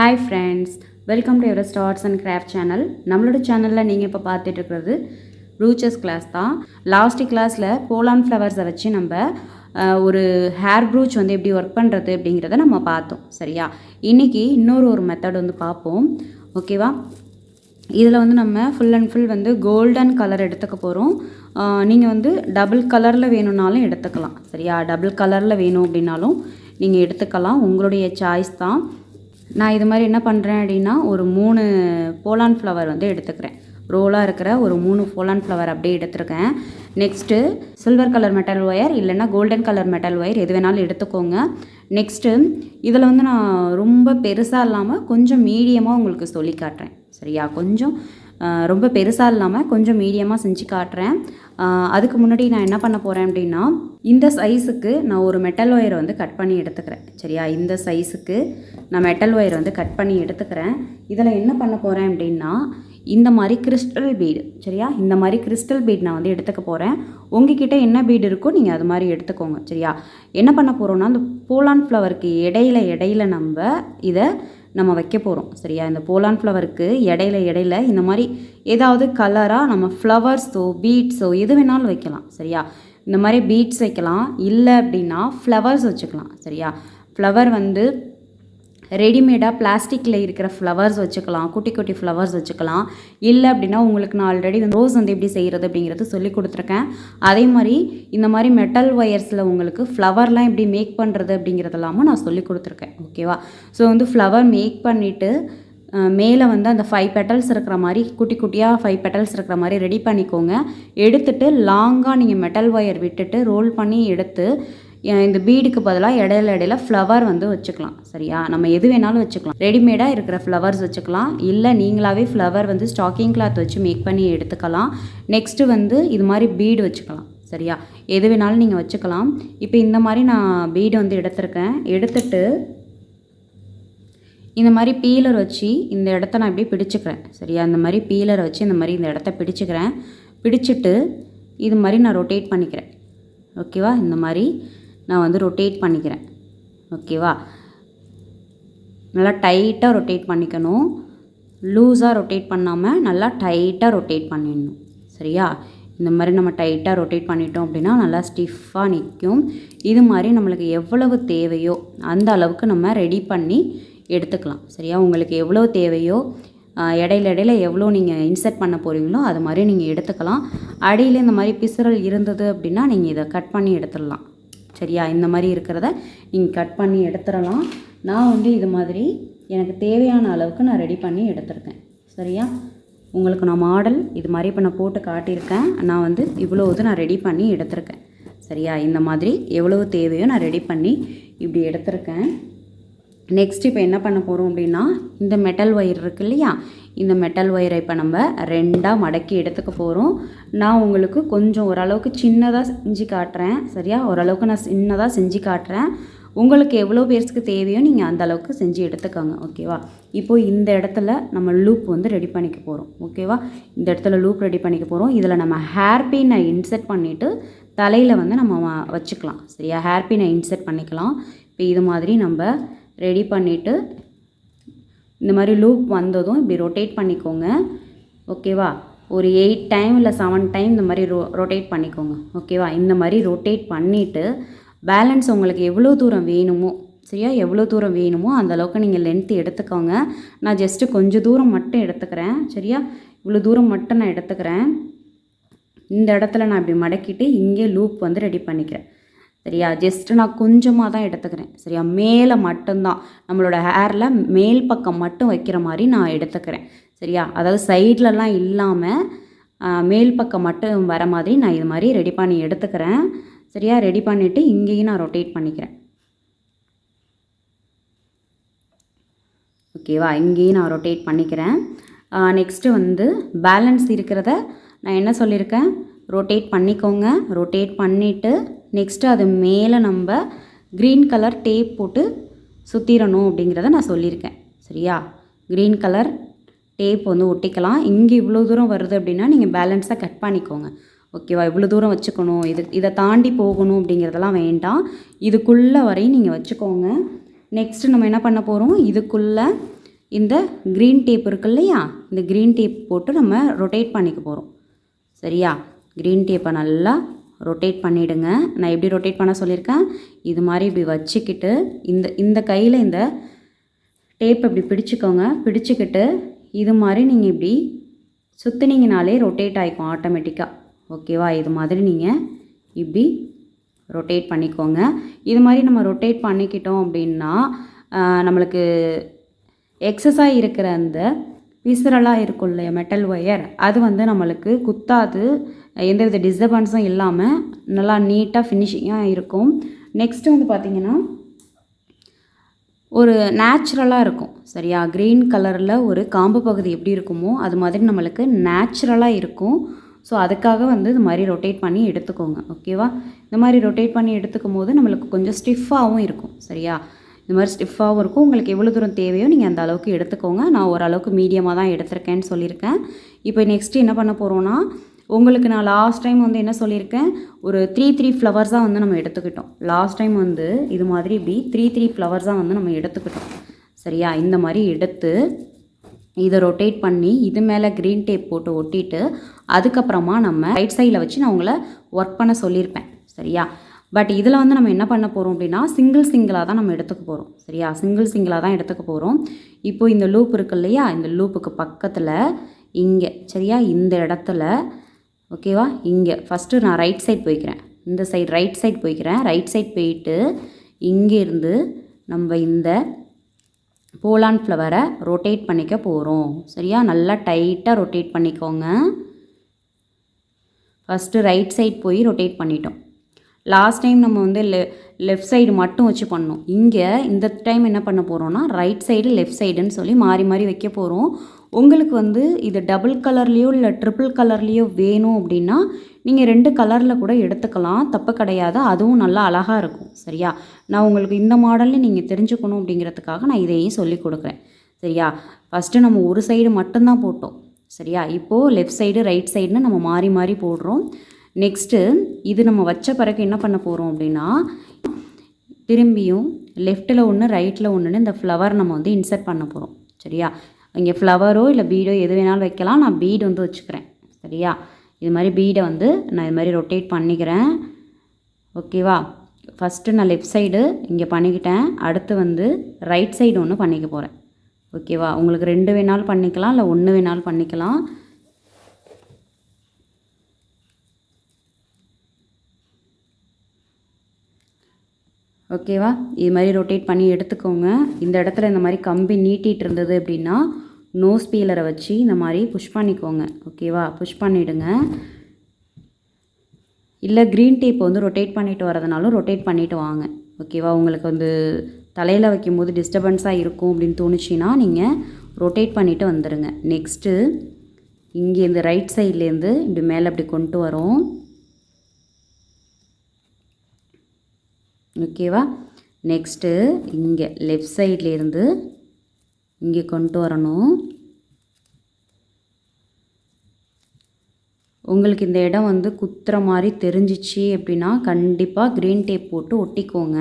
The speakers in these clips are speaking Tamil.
Hi friends, welcome to Everest arts and craft channel. நம்மளோட சேனலில் நீங்கள் இப்போ பார்த்துட்டு இருக்கிறது ரூச்சஸ் கிளாஸ் தான். லாஸ்ட் கிளாஸில் போலான் ஃப்ளவர்ஸை வச்சு நம்ம ஒரு ஹேர் ப்ரூச் வந்து எப்படி ஒர்க் பண்ணுறது அப்படிங்கிறத நம்ம பார்த்தோம். சரியா, இன்றைக்கி இன்னொரு மெத்தட் வந்து பார்ப்போம். ஓகேவா, இதில் வந்து நம்ம ஃபுல் அண்ட் ஃபுல் வந்து கோல்டன் கலர் எடுத்துக்க போகிறோம். நீங்கள் வந்து டபுள் கலரில் வேணும்னாலும் எடுத்துக்கலாம். சரியா, டபுள் கலரில் வேணும் அப்படின்னாலும் நீங்கள் எடுத்துக்கலாம், உங்களுடைய சாய்ஸ் தான். நான் இது மாதிரி என்ன பண்ணுறேன் அப்படின்னா, ஒரு 3 போலான் ஃப்ளவர் வந்து எடுத்துக்கிறேன். ரோலாக இருக்கிற ஒரு 3 போலான் ஃப்ளவர் அப்படியே எடுத்துருக்கேன். Next silver colour metal wire இல்லைன்னா கோல்டன் கலர் மெட்டல் ஒயர் எது வேணாலும் எடுத்துக்கோங்க. நெக்ஸ்ட்டு இதில் வந்து நான் ரொம்ப பெருசாக இல்லாமல் கொஞ்சம் மீடியமாக உங்களுக்கு சொல்லி காட்டுறேன். சரியா, கொஞ்சம் ரொம்ப பெருசாக இல்லாமல் கொஞ்சம் மீடியமாக செஞ்சு காட்டுறேன். அதுக்கு முன்னாடி நான் என்ன பண்ண போகிறேன் அப்படின்னா, இந்த சைஸுக்கு நான் ஒரு மெட்டல் ஒயரை வந்து கட் பண்ணி எடுத்துக்கிறேன். சரியா, இந்த சைஸுக்கு நான் மெட்டல் ஒயர் வந்து கட் பண்ணி எடுத்துக்கிறேன். இதில் என்ன பண்ண போகிறேன் அப்படின்னா, இந்த மாதிரி கிறிஸ்டல் பீடு. சரியா, இந்த மாதிரி கிறிஸ்டல் பீட் நான் வந்து எடுத்துக்க போகிறேன். உங்ககிட்ட என்ன பீடு இருக்கோ நீங்கள் அது மாதிரி எடுத்துக்கோங்க. சரியா, என்ன பண்ண போகிறோன்னா, அந்த போலான் ஃப்ளவருக்கு இடையில நம்ம வைக்க போகிறோம். சரியா, இந்த போலான் ஃப்ளவருக்கு இடையில இந்த மாதிரி ஏதாவது கலராக நம்ம ஃப்ளவர்ஸோ பீட்ஸோ எது வேணாலும் வைக்கலாம். சரியா, இந்த மாதிரி பீட்ஸ் வைக்கலாம், இல்லை அப்படின்னா ஃப்ளவர்ஸ் வச்சுக்கலாம். சரியா, ஃப்ளவர் வந்து ரெடிமேடாக பிளாஸ்டிக்கில் இருக்கிற ஃப்ளவர்ஸ் வச்சுக்கலாம், குட்டி குட்டி ஃப்ளவர்ஸ் வச்சுக்கலாம். இல்லை அப்படின்னா உங்களுக்கு நான் ஆல்ரெடி வந்து ரோஸ் வந்து எப்படி செய்கிறது அப்படிங்கிறது சொல்லி கொடுத்துருக்கேன். அதே மாதிரி இந்த மாதிரி மெட்டல் ஒயர்ஸில் உங்களுக்கு ஃப்ளவர்லாம் எப்படி மேக் பண்ணுறது அப்படிங்கிறதெல்லாமும் நான் சொல்லி கொடுத்துருக்கேன். ஓகேவா, ஸோ வந்து ஃப்ளவர் மேக் பண்ணிவிட்டு மேலே வந்து அந்த 5 பெட்டல்ஸ் இருக்கிற மாதிரி குட்டி குட்டியாக 5 பெட்டல்ஸ் இருக்கிற மாதிரி ரெடி பண்ணிக்கோங்க. எடுத்துகிட்டு லாங்காக நீங்கள் மெட்டல் ஒயர் விட்டுட்டு ரோல் பண்ணி எடுத்து இந்த பீடுக்கு பதிலாக இடையில ஃப்ளவர் வந்து வச்சுக்கலாம். சரியா, நம்ம எது வேணாலும் வச்சுக்கலாம். ரெடிமேடாக இருக்கிற ஃப்ளவர்ஸ் வச்சுக்கலாம், இல்லை நீங்களாகவே ஃப்ளவர் வந்து ஸ்டாக்கிங் கிளாத் வச்சு மேக் பண்ணி எடுத்துக்கலாம். நெக்ஸ்ட்டு வந்து இது மாதிரி பீடு வச்சுக்கலாம். சரியா, எது வேணாலும் நீங்கள் வச்சுக்கலாம். இப்போ இந்த மாதிரி நான் பீடு வந்து எடுத்துருக்கேன். எடுத்துட்டு இந்த மாதிரி பீலர் வச்சு இந்த இடத்த நான் இப்படி பிடிச்சிக்கிறேன். சரியா, இந்த மாதிரி பீலரை வச்சு இந்த மாதிரி இந்த இடத்த பிடிச்சிக்கிறேன். பிடிச்சிட்டு இது மாதிரி நான் ரொட்டேட் பண்ணிக்கிறேன். ஓகேவா, இந்த மாதிரி நான் வந்து ரொட்டேட் பண்ணிக்கிறேன். ஓகேவா, நல்லா டைட்டாக ரொட்டேட் பண்ணிக்கணும், லூஸாக ரொட்டேட் பண்ணாமல் நல்லா டைட்டாக ரொட்டேட் பண்ணிடணும். சரியா, இந்த மாதிரி நம்ம டைட்டாக ரொட்டேட் பண்ணிட்டோம் அப்படின்னா நல்லா ஸ்டிஃபாக நிற்கும். இது மாதிரி நம்மளுக்கு எவ்வளவு தேவையோ அந்த அளவுக்கு நம்ம ரெடி பண்ணி எடுத்துக்கலாம். சரியா, உங்களுக்கு எவ்வளோ தேவையோ இடையில எவ்வளோ நீங்கள் இன்சர்ட் பண்ண போகிறீங்களோ அது மாதிரி நீங்கள் எடுத்துக்கலாம். அடியில் இந்த மாதிரி பிசுறல் இருந்தது அப்படின்னா நீங்கள் இதை கட் பண்ணி எடுத்துடலாம். சரியா, இந்த மாதிரி இருக்கிறத நீங்கள் கட் பண்ணி எடுத்துடலாம். நான் வந்து இது மாதிரி எனக்கு தேவையான அளவுக்கு நான் ரெடி பண்ணி எடுத்துருக்கேன். சரியா, உங்களுக்கு நான் மாடல் இது மாதிரி இப்போ நான் போட்டு காட்டியிருக்கேன். நான் வந்து இவ்வளோது நான் ரெடி பண்ணி எடுத்திருக்கேன். சரியா, இந்த மாதிரி எவ்வளோ தேவையோ நான் ரெடி பண்ணி இப்படி எடுத்திருக்கேன். நெக்ஸ்ட் இப்போ என்ன பண்ண போகிறோம் அப்படின்னா, இந்த மெட்டல் ஒயர் இருக்குது இல்லையா, இந்த மெட்டல் ஒயரை இப்போ நம்ம 2ஆக மடக்கி எடுத்துக்க போகிறோம். நான் உங்களுக்கு கொஞ்சம் ஓரளவுக்கு சின்னதாக செஞ்சு காட்டுறேன். சரியா, ஓரளவுக்கு நான் சின்னதாக செஞ்சு காட்டுறேன். உங்களுக்கு எவ்வளோ பேர்ஸுக்கு தேவையோ நீங்கள் அந்த அளவுக்கு செஞ்சு எடுத்துக்கோங்க. ஓகேவா, இப்போது இந்த இடத்துல நம்ம லூப் வந்து ரெடி பண்ணிக்க போகிறோம். ஓகேவா, இந்த இடத்துல லூப் ரெடி பண்ணிக்க போகிறோம். இதில் நம்ம ஹேர் பின்னை இன்சர்ட் பண்ணிவிட்டு தலையில் வந்து நம்ம வச்சுக்கலாம். சரியா, ஹேர் பின்னை இன்சர்ட் பண்ணிக்கலாம். இப்போ இது மாதிரி நம்ம ரெடி பண்ணிவிட்டு இந்த மாதிரி லூப் வந்ததும் இப்படி ரொட்டேட் பண்ணிக்கோங்க. ஓகேவா, ஒரு 8 டைம் இல்லை 7 டைம் இந்த மாதிரி ரொட்டேட் பண்ணிக்கோங்க. ஓகேவா, இந்த மாதிரி ரொட்டேட் பண்ணிவிட்டு பேலன்ஸ் உங்களுக்கு எவ்வளோ தூரம் வேணுமோ, சரியா, எவ்வளோ தூரம் வேணுமோ அந்த அளவுக்கு நீங்கள் லென்த்து எடுத்துக்கோங்க. நான் ஜஸ்ட்டு கொஞ்சம் தூரம் மட்டும் எடுத்துக்கிறேன். சரியா, இவ்வளோ தூரம் மட்டும் நான் எடுத்துக்கிறேன். இந்த இடத்துல நான் இப்படி மடக்கிட்டு இங்கே லூப் வந்து ரெடி பண்ணிக்கிறேன். சரியா, ஜஸ்ட்டு நான் கொஞ்சமாக தான் எடுத்துக்கிறேன். சரியா, மேலே மட்டும்தான் நம்மளோட ஹேரில் மேல் பக்கம் மட்டும் வைக்கிற மாதிரி நான் எடுத்துக்கிறேன். சரியா, அதாவது சைட்லலாம் இல்லாமல் மேல் பக்கம் மட்டும் வர மாதிரி நான் இது மாதிரி ரெடி பண்ணி எடுத்துக்கிறேன். சரியா, ரெடி பண்ணிவிட்டு இங்கேயும் நான் ரொட்டேட் பண்ணிக்கிறேன். ஓகேவா, இங்கேயும் நான் ரொட்டேட் பண்ணிக்கிறேன். நெக்ஸ்ட்டு வந்து பேலன்ஸ் இருக்கிறத நான் என்ன சொல்லியிருக்கேன், ரொட்டேட் பண்ணிக்கோங்க. ரொட்டேட் பண்ணிவிட்டு நெக்ஸ்ட்டு அது மேலே நம்ம க்ரீன் கலர் டேப் போட்டு சுற்றிடணும் அப்படிங்கிறத நான் சொல்லியிருக்கேன். சரியா, க்ரீன் கலர் டேப் வந்து ஒட்டிக்கலாம். இங்கே இவ்வளோ தூரம் வருது அப்படின்னா நீங்கள் பேலன்ஸாக கட் பண்ணிக்கோங்க. ஓகேவா, இவ்வளோ தூரம் வச்சுக்கணும், இதை தாண்டி போகணும் அப்படிங்கிறதெல்லாம் வேண்டாம். இதுக்குள்ளே வரையும் நீங்கள் வச்சுக்கோங்க. நெக்ஸ்ட்டு நம்ம என்ன பண்ண போகிறோம், இதுக்குள்ளே இந்த க்ரீன் டேப் இருக்கு இல்லையா, இந்த க்ரீன் டேப் போட்டு நம்ம ரொட்டேட் பண்ணிக்க போகிறோம். சரியா, க்ரீன் டேப்பை நல்லா ரொட்டேட் பண்ணிவிடுங்க. நான் எப்படி ரொட்டேட் பண்ண சொல்லியிருக்கேன், இது மாதிரி இப்படி வச்சுக்கிட்டு இந்த கையில் இந்த டேப் இப்படி பிடிச்சிக்கோங்க. பிடிச்சிக்கிட்டு இது மாதிரி நீங்கள் இப்படி சுற்றுனீங்கனாலே ரொட்டேட் ஆகிக்கும் ஆட்டோமேட்டிக்காக. ஓகேவா, இது மாதிரி நீங்கள் இப்படி ரொட்டேட் பண்ணிக்கோங்க. இது மாதிரி நம்ம ரொட்டேட் பண்ணிக்கிட்டோம் அப்படின்னா நம்மளுக்கு எக்ஸஸாக இருக்கிற அந்த பிசுறலாக இருக்கும் இல்லையா மெட்டல் ஒயர், அது வந்து நம்மளுக்கு குத்தாது, எந்தவித டிஸ்டர்பன்ஸும் இல்லாமல் நல்லா நீட்டாக ஃபினிஷிங்காக இருக்கும். நெக்ஸ்ட்டு வந்து பார்த்திங்கன்னா ஒரு நேச்சுரலாக இருக்கும். சரியா, க்ரீன் கலரில் ஒரு காம்பு பகுதி எப்படி இருக்குமோ அது மாதிரி நம்மளுக்கு நேச்சுரலாக இருக்கும். ஸோ அதுக்காக வந்து இது மாதிரி ரொட்டேட் பண்ணி எடுத்துக்கோங்க. ஓகேவா, இந்த மாதிரி ரொட்டேட் பண்ணி எடுத்துக்கும் போது நம்மளுக்கு கொஞ்சம் ஸ்டிஃபாகவும் இருக்கும். சரியா, இது மாதிரி ஸ்டிஃபாகவும் இருக்கும். உங்களுக்கு எவ்வளோ தூரம் தேவையோ நீங்கள் அந்த அளவுக்கு எடுத்துக்கோங்க. நான் ஓரளவுக்கு மீடியமாக தான் எடுத்திருக்கேன்னு சொல்லியிருக்கேன். இப்போ நெக்ஸ்ட்டு என்ன பண்ண போகிறோன்னா, உங்களுக்கு நான் லாஸ்ட் டைம் வந்து என்ன சொல்லியிருக்கேன், ஒரு 3 ஃப்ளவர்ஸாக வந்து நம்ம எடுத்துக்கிட்டோம். லாஸ்ட் டைம் வந்து இது மாதிரி இப்படி 3 ஃப்ளவர்ஸாக வந்து நம்ம எடுத்துக்கிட்டோம். சரியா, இந்த மாதிரி எடுத்து இதை ரொட்டேட் பண்ணி இது மேலே க்ரீன் டேப் போட்டு ஒட்டிட்டு அதுக்கப்புறமா நம்ம ரைட் சைடில் வச்சு நான் உங்களை ஒர்க் பண்ண சொல்லியிருப்பேன். சரியா, பட் இதில் வந்து நம்ம என்ன பண்ண போகிறோம் அப்படின்னா சிங்கிளாக தான் நம்ம எடுத்துக்க போகிறோம். சரியா, சிங்கிளாக தான் எடுத்துக்க போகிறோம். இப்போது இந்த லூப் இருக்கு இல்லையா, இந்த லூப்புக்கு பக்கத்தில் இங்கே, சரியா, இந்த இடத்துல, ஓகேவா, இங்கே ஃபஸ்ட்டு நான் ரைட் சைட் போய்க்கிறேன். இந்த சைடு ரைட் சைட் போய்க்கிறேன். ரைட் சைட் போயிட்டு இங்கேருந்து நம்ம இந்த போலான் ஃப்ளவரை ரொட்டேட் பண்ணிக்க போகிறோம். சரியா, நல்லா டைட்டாக ரொட்டேட் பண்ணிக்கோங்க. ஃபஸ்ட்டு ரைட் சைட் போய் ரொட்டேட் பண்ணிட்டோம். லாஸ்ட் டைம் நம்ம வந்து லெஃப்ட் சைடு மட்டும் வச்சு பண்ணோம். இங்கே இந்த டைம் என்ன பண்ண போகிறோன்னா ரைட் சைடு லெஃப்ட் சைடுன்னு சொல்லி மாறி மாறி வைக்க போகிறோம். உங்களுக்கு வந்து இது டபுள் கலர்லேயோ இல்லை ட்ரிபிள் கலர்லேயோ வேணும் அப்படின்னா நீங்கள் 2 கலரில் கூட எடுத்துக்கலாம், தப்பு கிடையாது. அதுவும் நல்லா அழகாக இருக்கும். சரியா, நான் உங்களுக்கு இந்த மாடலில் நீங்கள் தெரிஞ்சுக்கணும் அப்படிங்கிறதுக்காக நான் இதையும் சொல்லி கொடுக்குறேன். சரியா, ஃபஸ்ட்டு நம்ம ஒரு சைடு மட்டும்தான் போட்டோம். சரியா, இப்போது லெஃப்ட் சைடு ரைட் சைடுன்னு நம்ம மாறி மாறி போடுறோம். நெக்ஸ்ட்டு இது நம்ம வச்ச பிறகு என்ன பண்ண போகிறோம் அப்படின்னா திரும்பியும் லெஃப்ட்டில் ஒன்று ரைட்டில் ஒன்றுன்னு இந்த ஃப்ளவர் நம்ம வந்து இன்சர்ட் பண்ண போகிறோம். சரியா, இங்கே ஃப்ளவரோ இல்லை பீடோ எது வேணாலும் வைக்கலாம். நான் பீடு வந்து வச்சுக்கிறேன். சரியா, இது மாதிரி பீடை வந்து நான் இது மாதிரி ரொட்டேட் பண்ணிக்கிறேன். ஓகேவா, ஃபஸ்ட்டு நான் லெஃப்ட் சைடு இங்கே பண்ணிக்கிட்டேன். அடுத்து வந்து ரைட் சைடு ஒன்று பண்ணிக்க போகிறேன். ஓகேவா, உங்களுக்கு 2 வேணாலும் பண்ணிக்கலாம், இல்லை 1 வேணாலும் பண்ணிக்கலாம். ஓகேவா, இது மாதிரி ரொட்டேட் பண்ணி எடுத்துக்கோங்க. இந்த இடத்துல இந்த மாதிரி கம்பி நீட்டிகிட்டு இருந்தது அப்படின்னா நோஸ் பீலரை வச்சு இந்த மாதிரி புஷ் பண்ணிக்கோங்க. ஓகேவா, புஷ் பண்ணிவிடுங்க. இல்லை க்ரீன் டேப் வந்து ரொட்டேட் பண்ணிட்டு வரதுனாலும் ரொட்டேட் பண்ணிவிட்டு வாங்க. ஓகேவா, உங்களுக்கு வந்து தலையில் வைக்கும்போது டிஸ்டர்பன்ஸாக இருக்கும் அப்படின்னு தோணுச்சின்னா நீங்கள் ரொட்டேட் பண்ணிவிட்டு வந்துடுங்க. நெக்ஸ்ட்டு இங்கே இந்த ரைட் சைட்லேருந்து இப்படி மேலே இப்படி கொண்டு வரோம். ஓகேவா, நெக்ஸ்ட்டு இங்கே லெஃப்ட் சைட்லேருந்து இங்கே கொண்டு வரணும். உங்களுக்கு இந்த இடம் வந்து குத்துற மாதிரி தெரிஞ்சிச்சு அப்படின்னா கண்டிப்பாக க்ரீன் டேப் போட்டு ஒட்டிக்கோங்க.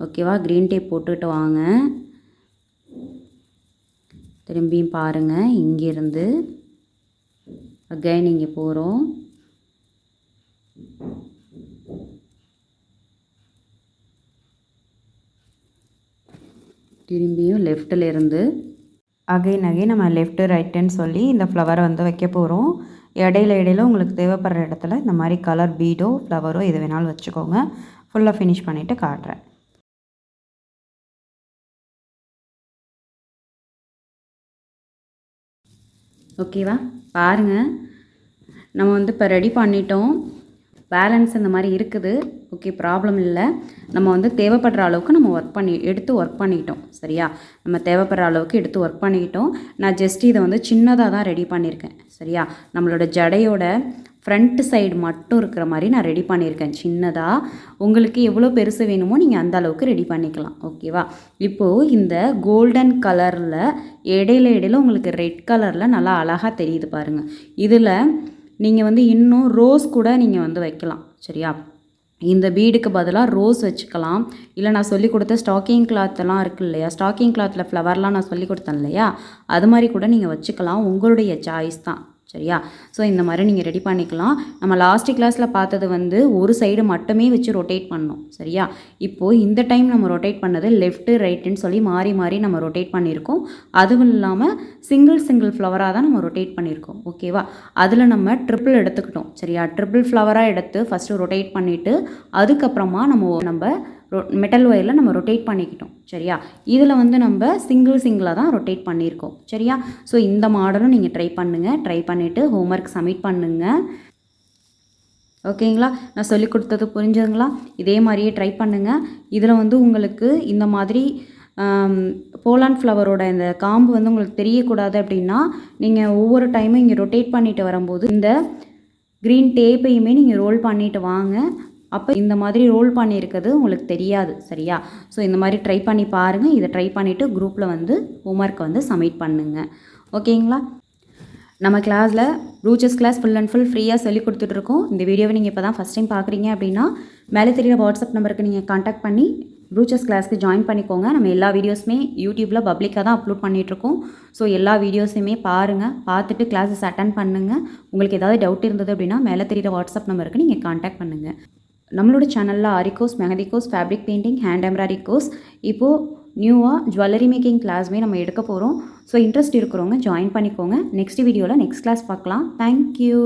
ஓகேவா, க்ரீன் டேப் போட்டுக்கிட்டு வாங்க. திரும்பியும் பாருங்கள், இங்கேருந்து அகைன் இங்கே போகிறோம். திரும்பியும் லெஃப்ட்டில் இருந்து அகைன் நம்ம லெஃப்ட்டு ரைட்டுன்னு சொல்லி இந்த ஃப்ளவரை வந்து வைக்க போகிறோம். இடையில உங்களுக்கு தேவைப்படுற இடத்துல இந்த மாதிரி கலர் பீடோ ஃப்ளவரோ எது வேணாலும் வச்சுக்கோங்க. ஃபுல்லாக ஃபினிஷ் பண்ணிவிட்டு காட்டுறேன். ஓகேவா, பாருங்கள், நம்ம வந்து இப்போ ரெடி பண்ணிட்டோம். பேலன்ஸ் இந்த மாதிரி இருக்குது. ஓகே, ப்ராப்ளம் இல்லை. நம்ம வந்து தேவைப்படுற அளவுக்கு நம்ம எடுத்து ஒர்க் பண்ணிட்டோம். சரியா, நம்ம தேவைப்படுற அளவுக்கு எடுத்து ஒர்க் பண்ணிக்கிட்டோம். நான் ஜஸ்ட் இதை வந்து சின்னதாக தான் ரெடி பண்ணியிருக்கேன். சரியா, நம்மளோட ஜடையோட ஃப்ரண்ட் சைடு மட்டும் இருக்கிற மாதிரி நான் ரெடி பண்ணியிருக்கேன் சின்னதாக. உங்களுக்கு எவ்வளோ பெருசு வேணுமோ நீங்கள் அந்த அளவுக்கு ரெடி பண்ணிக்கலாம். ஓகேவா, இப்போது இந்த கோல்டன் கலரில் இடையில உங்களுக்கு ரெட் கலரில் நல்லா அழகாக தெரியுது பாருங்கள். இதில் நீங்கள் வந்து இன்னும் ரோஸ் கூட நீங்கள் வந்து வைக்கலாம். சரியா, இந்த பீடுக்கு பதிலாக ரோஸ் வச்சுக்கலாம். இல்லை நான் சொல்லிக் கொடுத்த ஸ்டாக்கிங் கிளாத்தெல்லாம் இருக்குது இல்லையா, ஸ்டாக்கிங் கிளாத்தில் ஃப்ளவர்லாம் நான் சொல்லிக் கொடுத்தேன் இல்லையா, அது மாதிரி கூட நீங்கள் வச்சுக்கலாம். உங்களுடைய சாய்ஸ் தான். சரியா? ஸோ இந்த மாதிரி நீங்கள் ரெடி பண்ணிக்கலாம். நம்ம லாஸ்ட் கிளாஸில் பார்த்தது வந்து ஒரு சைடு மட்டுமே வச்சு ரொட்டேட் பண்ணோம். சரியா? இப்போது இந்த டைம் நம்ம ரொட்டேட் பண்ணது லெஃப்ட்டு ரைட்டுன்னு சொல்லி மாறி மாறி நம்ம ரொட்டேட் பண்ணியிருக்கோம். அதுவும் இல்லாமல் சிங்கிள் ஃப்ளவராக தான் நம்ம ரொட்டேட் பண்ணியிருக்கோம். ஓகேவா? அதில் நம்ம ட்ரிபிள் எடுத்துக்கிட்டோம். சரியா? ட்ரிபிள் ஃப்ளவராக எடுத்து ஃபஸ்ட்டு ரொட்டேட் பண்ணிவிட்டு அதுக்கப்புறமா நம்ம மெட்டல் ஒயரில் நம்ம ரொட்டேட் பண்ணிக்கிட்டோம். சரியா? இதில் வந்து நம்ம சிங்கிளாக தான் ரொட்டேட் பண்ணியிருக்கோம். சரியா? ஸோ இந்த மாடலும் நீங்கள் ட்ரை பண்ணுங்கள். ட்ரை பண்ணிவிட்டு ஹோம்ஒர்க் சப்மிட் பண்ணுங்கள். ஓகேங்களா? நான் சொல்லிக் கொடுத்தது புரிஞ்சுதுங்களா? இதே மாதிரியே ட்ரை பண்ணுங்கள். இதில் வந்து உங்களுக்கு இந்த மாதிரி போலாண்ட் ஃப்ளவரோட இந்த காம்பு வந்து உங்களுக்கு தெரியக்கூடாது அப்படின்னா நீங்கள் ஒவ்வொரு டைமும் இங்கே ரொட்டேட் பண்ணிட்டு வரும்போது இந்த க்ரீன் டேப்பையுமே நீங்கள் ரோல் பண்ணிட்டு வாங்க. அப்போ இந்த மாதிரி ரோல் பண்ணியிருக்கிறது உங்களுக்கு தெரியாது. சரியா? ஸோ இந்த மாதிரி ட்ரை பண்ணி பாருங்கள். இதை ட்ரை பண்ணிவிட்டு குரூப்பில் வந்து ஹோம்ஒர்க்கை வந்து சப்மிட் பண்ணுங்கள். ஓகேங்களா? நம்ம கிளாஸில் ரூச்சஸ் கிளாஸ் ஃபுல் அண்ட் ஃபுல் ஃப்ரீயாக சொல்லி கொடுத்துட்ருக்கோம். இந்த வீடியோவை நீங்கள் இப்போ தான் ஃபஸ்ட் டைம் பார்க்குறீங்க அப்படின்னா மேலே தெரியுற வாட்ஸ்அப் நம்பருக்கு நீங்கள் கான்டாக்ட் பண்ணி ரூச்சஸ் கிளாஸ்க்கு ஜாயின் பண்ணிக்கோங்க. நம்ம எல்லா வீடியோஸுமே யூடியூப்பில் பப்ளிக்காக தான் அப்லோட் பண்ணிகிட்ருக்கோம். ஸோ எல்லா வீடியோஸுமே பாருங்கள். பார்த்துட்டு கிளாஸஸ் அட்டன் பண்ணுங்கள். உங்களுக்கு ஏதாவது டவுட் இருந்தது அப்படின்னா மேலே தெரியுற வாட்ஸ்அப் நம்பருக்கு நீங்கள் கான்டாக்ட் பண்ணுங்கள். நம்மளோட சேனலில் aari course, mehndi course, fabric painting, hand embroidery course, இப்போது நியூவாக ஜுவல்லரி மேக்கிங் கிளாஸுமே நம்ம எடுக்க போகிறோம். ஸோ இன்ட்ரெஸ்ட் இருக்கிறவங்க ஜாயின் பண்ணிக்கோங்க. நெக்ஸ்ட் வீடியோவில் நெக்ஸ்ட் கிளாஸ் பார்க்கலாம். தேங்க்யூ.